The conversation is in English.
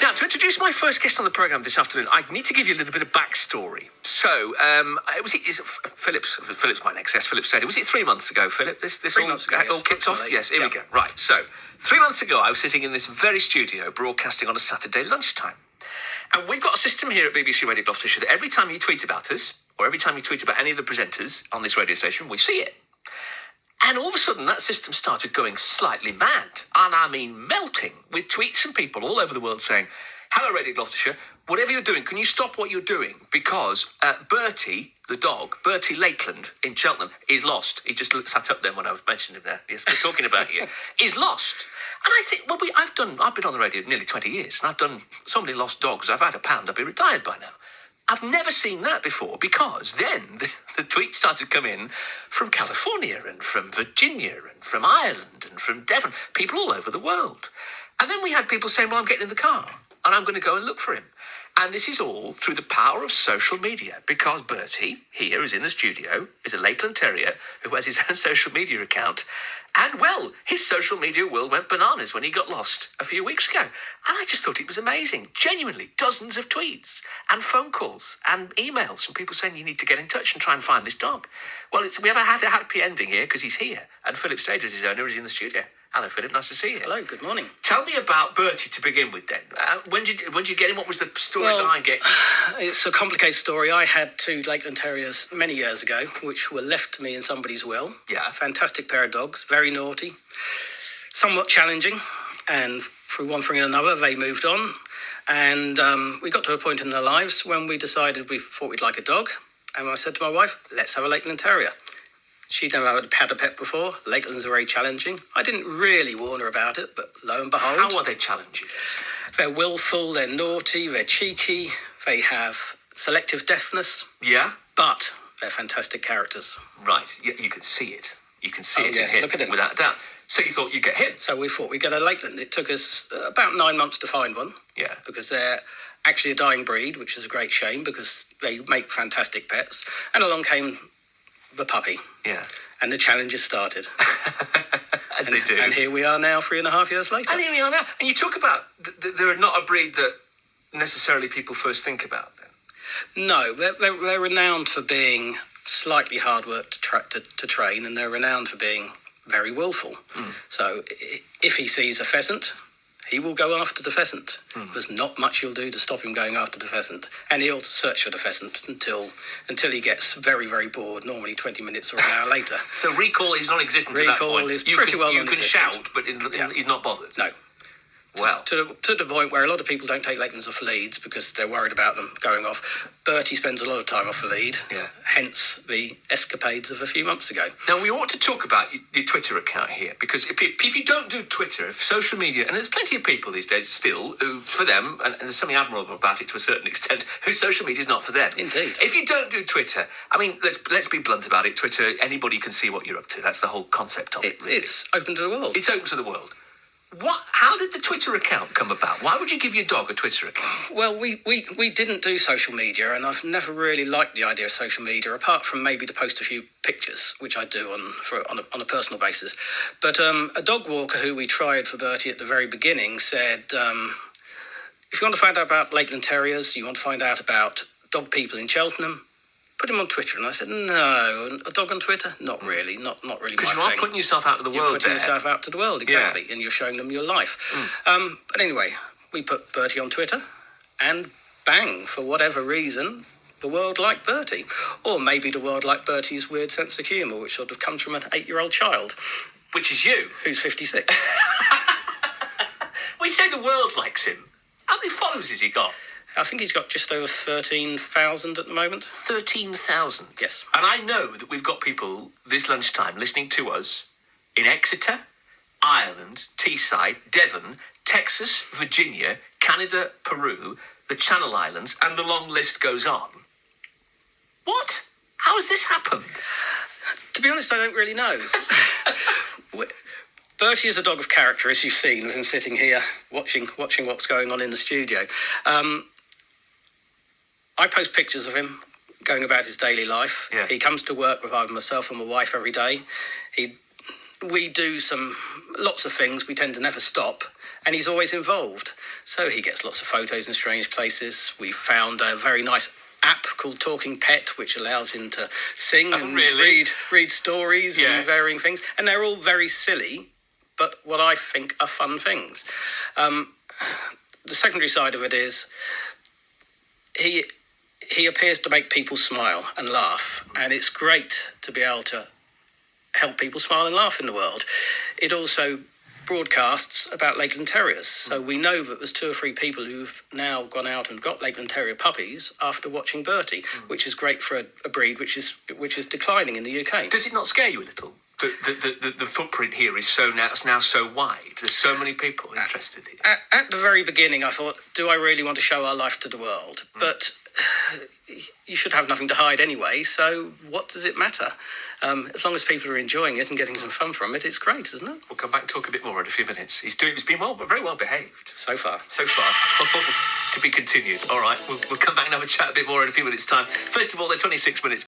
Now, to introduce my first guest on the programme this afternoon, I need to give you a little bit of backstory. So, Philip's my next guest, Philip Stader. Was it 3 months ago, Philip? This 3 months ago, all kicked off? Yes, here we go. Right, so 3 months ago, I was sitting in this very studio broadcasting on a Saturday lunchtime. And we've got a system here at BBC Radio Gloucestershire that every time you tweet about us, or every time you tweet about any of the presenters on this radio station, we see it. And all of a sudden, that system started going slightly mad. And I mean melting, with tweets from people all over the world saying, "Hello, Radio Gloucestershire, whatever you're doing, can you stop what you're doing? Because Bertie, the dog, Bertie Lakeland in Cheltenham, is lost." He just sat up there when I was mentioning him there. Yes, we're talking about you. Is lost. And I think, well, I've been on the radio nearly 20 years, and I've done so many lost dogs. I've had a pound. I'll be retired by now. I've never seen that before, because then the tweets started coming in from California and from Virginia and from Ireland and from Devon, people all over the world. And then we had people saying, "Well, I'm getting in the car and I'm going to go and look for him." And this is all through the power of social media, because Bertie, here, is in the studio, is a Lakeland Terrier who has his own social media account. And, well, his social media world went bananas when he got lost a few weeks ago. And I just thought it was amazing. Genuinely, dozens of tweets and phone calls and emails from people saying you need to get in touch and try and find this dog. Well, we have had a happy ending here because he's here. And Philip Stader is his owner, is in the studio. Hello, Philip. Nice to see you. Hello. Good morning. Tell me about Bertie to begin with, then. When did you get him? What was the storyline getting? It's a complicated story. I had 2 Lakeland Terriers many years ago, which were left to me in somebody's will. Yeah. A fantastic pair of dogs, very naughty, somewhat challenging, and through one thing and another, they moved on. And we got to a point in their lives when we decided we thought we'd like a dog. And I said to my wife, "Let's have a Lakeland Terrier." She'd never had a pet before. Lakelands are very challenging. I didn't really warn her about it, but lo and behold. How are they challenging? They're willful, they're naughty, they're cheeky, they have selective deafness. Yeah? But they're fantastic characters. Right, you can see it. You can see it yes, in him, look at him. without a doubt. So you thought you'd get him? So we thought we'd get a Lakeland. It took us about 9 months to find one. Yeah. Because they're actually a dying breed, which is a great shame because they make fantastic pets. And along came the puppy. Yeah. And the challenges started. As they do. And here we are now, 3.5 years later. And here we are now. And you talk about they're not a breed that necessarily people first think about, then? No, they're renowned for being slightly hard work to train, and they're renowned for being very willful. So if he sees a pheasant, he will go after the pheasant. There's not much you'll do to stop him going after the pheasant. And he'll search for the pheasant until he gets very, very bored, normally 20 minutes or an hour later. So recall is non-existent at that point. Recall is pretty well non-existent. You can shout, but he's not bothered. No. Well, to the point where a lot of people don't take Lakelands off leads because they're worried about them going off. Bertie spends a lot of time off the lead, hence the escapades of a few months ago. Now, we ought to talk about your Twitter account here, because if you don't do Twitter, if social media, and there's plenty of people these days still who, for them, and there's something admirable about it to a certain extent, who social media is not for them. Indeed. If you don't do Twitter, I mean, let's be blunt about it. Twitter, anybody can see what you're up to. That's the whole concept of it. Really. It's open to the world. It's open to the world. How did the Twitter account come about? Why would you give your dog a Twitter account? Well, we didn't do social media, and I've never really liked the idea of social media, apart from maybe to post a few pictures, which I do on a personal basis. But a dog walker who we tried for Bertie at the very beginning said, if you want to find out about Lakeland Terriers, you want to find out about dog people in Cheltenham, put him on Twitter. And I said, no, a dog on Twitter? Not really, not really my thing. Because you are putting yourself out to the world. You're putting yourself out to the world, exactly, and you're showing them your life. But anyway, we put Bertie on Twitter, and bang, for whatever reason, the world liked Bertie. Or maybe the world liked Bertie's weird sense of humour, which sort of comes from an 8-year-old child. Which is you. Who's 56. We say the world likes him. How many followers has he got? I think he's got just over 13,000 at the moment. 13,000? Yes. And I know that we've got people this lunchtime listening to us in Exeter, Ireland, Teesside, Devon, Texas, Virginia, Canada, Peru, the Channel Islands, and the long list goes on. What? How has this happened? To be honest, I don't really know. Bertie is a dog of character, as you've seen, with him sitting here watching what's going on in the studio. I post pictures of him going about his daily life. Yeah. He comes to work with either myself or my wife every day. We do lots of things. We tend to never stop, and he's always involved. So he gets lots of photos in strange places. We found a very nice app called Talking Pet, which allows him to sing and read stories and varying things. And they're all very silly, but what I think are fun things. The secondary side of it is he appears to make people smile and laugh, and it's great to be able to help people smile and laugh in the world. It also broadcasts about Lakeland Terriers, so we know that there's 2 or 3 people who've now gone out and got Lakeland Terrier puppies after watching Bertie, which is great for a breed which is declining in the UK. Does it not scare you a little? The footprint here is now so wide. There's so many people interested here. At the very beginning, I thought, do I really want to show our life to the world? But you should have nothing to hide anyway, so what does it matter? As long as people are enjoying it and getting some fun from it, it's great, isn't it? We'll come back and talk a bit more in a few minutes. He's been very well behaved. So far. To be continued. All right, we'll come back and have a chat a bit more in a few minutes' time. First of all, they're 26 minutes.